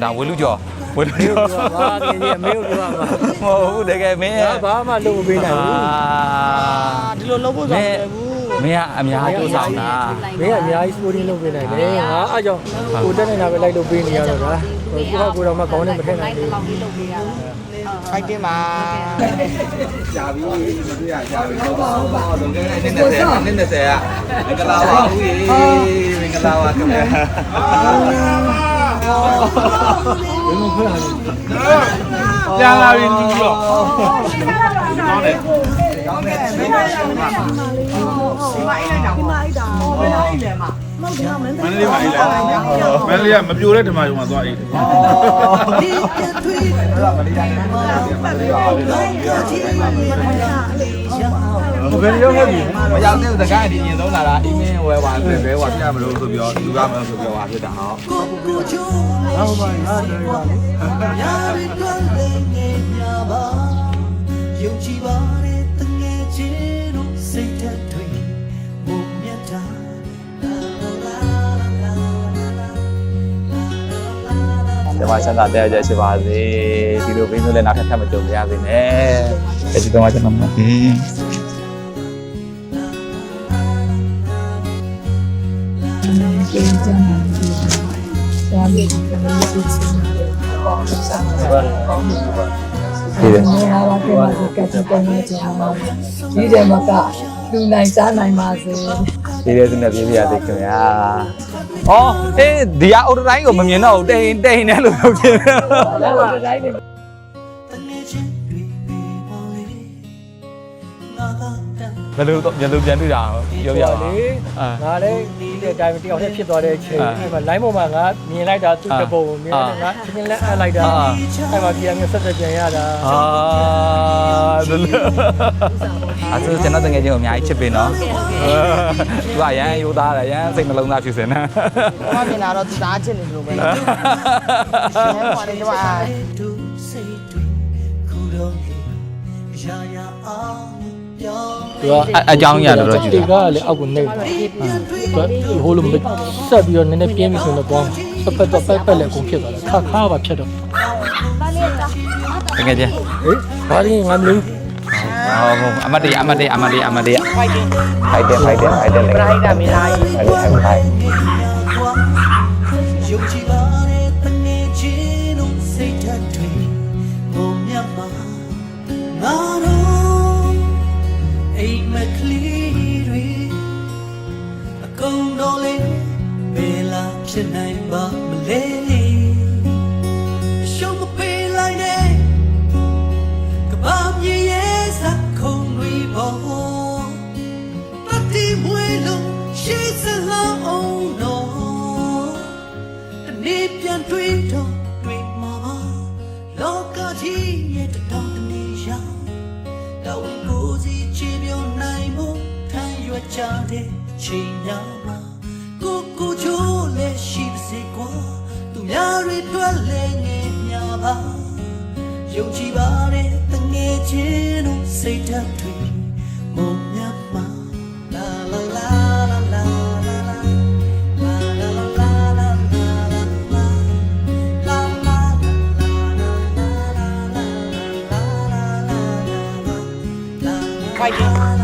ဒါဝေလူကျော်ဝေလူကျော်ဘာဒီအမေတို့ပြောမှာမဟုတ်ဘူးတကယ်မင်းဘာမှလုပ်မပေးနိုင်ဘူးဒီလိုလုပ်ဖို့ဆိုတယ်ဘူးမင်းကအများကြီးစူးစမ်းတာမင်းကအများကြီးစပိုးရင်းလုပ်ပေးနိုင်တယ်ငါအားကြောင့်ကိုတက်နေတာပဲလိုက်လုပ်ပေးနေရတော့ကွာကိုတော့မှခေါင်းနဲ့မထည့်နိုင်ဘူးဖိုက်တင်ပါကြာပြီမတွေ့ရကြာပြီဟုတ်ပါလုံးကဲ20ကမင်္ဂလာပါဦးရေမင်္ဂလာပါခင်ဗျာဘယ်လိုဖွင့်လာလဲပြန်လာပြီလူတော့ကောင်းတယ်ကောင်းတယ်မန္တလေးမှာကမပြိုတဲ့ဓမ္မယုံမှာသွားအေးဘယ်လိုလုပ်လဲမရောက်တဲ့တကားဒီရင်သုံးလာတာအီးမင်းဝဲပါဆိုပဲဟောပြမလို့ဆိုပြီးလူကမလို့ဆိုပြီးဟောဖြစ်တာဟောဟုတ်ပါငါတယ်ပါယုံကြည်ပါတဲ့တငယ်ချင်းတို့စိတ်ဓာတ်တွေဘုံမြတ်တာဒီမှာဆက်တာတဲ့ကြရှိပါစေဒီလိုဘင်းဆိုလည်းနောက်ထပ်မကြုံရစေနဲ့ဒီတော့ကျွန်တော်မကျေးဇူးတင်ပါတယ်။ဆရာကြီးကလည်းကျေးဇူးတင်ပါတယ်။ဒီနေ့ဟာကလည်းကတ်တဲ့ပုံနဲ့ကြာပါဒီတယ်မကလူနိုင်စားနိုင်ပါစေ။ဒီရဲစနဲ့ပြေးပြရသေးခင်ဗျာ။ဟောအေးဒီအအော်တိုင်းကိုမမြင်တော့ဘူးတိန်နဲ့လို့လုပ်ဖြစ်တယ်။အော်တိုင်းနေဘယ်လိုပြန်တွေ့တာပြောပြပါလေငါလည်းဒီတိုင်းတယောက်တည်းဖြစ်သွားတဲ့အချိန်အဲ့မှာ line ပေါ်မှာငါမြင်လိုက်တာသူ့တပုံမြင်တယ်ငါချင်းလက်အပ်လိုက်တာအဲ့မှာပြန်ဆက်ပြန်ရတာဘယ်လိုအဲ့ဒါကျွန်တော်တကယ်ချင်းအများကြီးချစ်ပေးနော်သူကရန်ရိုးသားတယ်ရန်စိတ်နှလုံးသားဖြစ်စင်တယ်ဘာမြင်လာတော့သူသားချစ်နေလို့ပဲနော်ရှင်ဟောတယ်ကျမသူကအကြောင်းအရာတော့ကြည့်တယ်ကလည်းအောက်ကိုနှိပ်တယ်ဟိုလိုဆက်ပြီးတော့နည်းနည်းပြင်းပြီးဆိုတော့ပေါင်းပတ်လည်းအကုန်ဖြစ်သွားတယ်ခါပါဖြစ်တော့တကယ်ချင်းဟေးဘာလဲငါမလို့ဟုတ်အမတ်တရဖိုက်တယ်လေပရိုက်တာမင်းသားကြီးယုံကြည်ပါတဲ့တငယ်ချင်းတို့စိတ်ဓာတ်တွေဘုံမြတ်ပါငါတို့အိမ်မကလေးတွေအကုန်တော်လေးဘယ်လာဖြစ်နိုင်ပါမလဲရှုံးမပေးလိုက်နဲ့ကဘာမြေရဲ့စက်ခုံတွေပေါ်တတိမွေလုံးရှိစလာအောင်တော့တနေ့ပြန်တွေ့တော့တွေ့မှာလောကကြီးရဲ့တောင်းတနေရောက်တော့ကိုစီချီပြောနိုင်ဖို့ထမ်းရွက်ကြတဲ့ချိန်များမှာကိုချိုးလဲရှိပါစေကွာသူများတွေတွေ့လဲငယ်များပါယုံကြည်ပါတဲ့တငယ်ချင်းတို့စိတ်ဓာတ်တွေမုံမြတ်မှာလာလာလာလာဖိုက်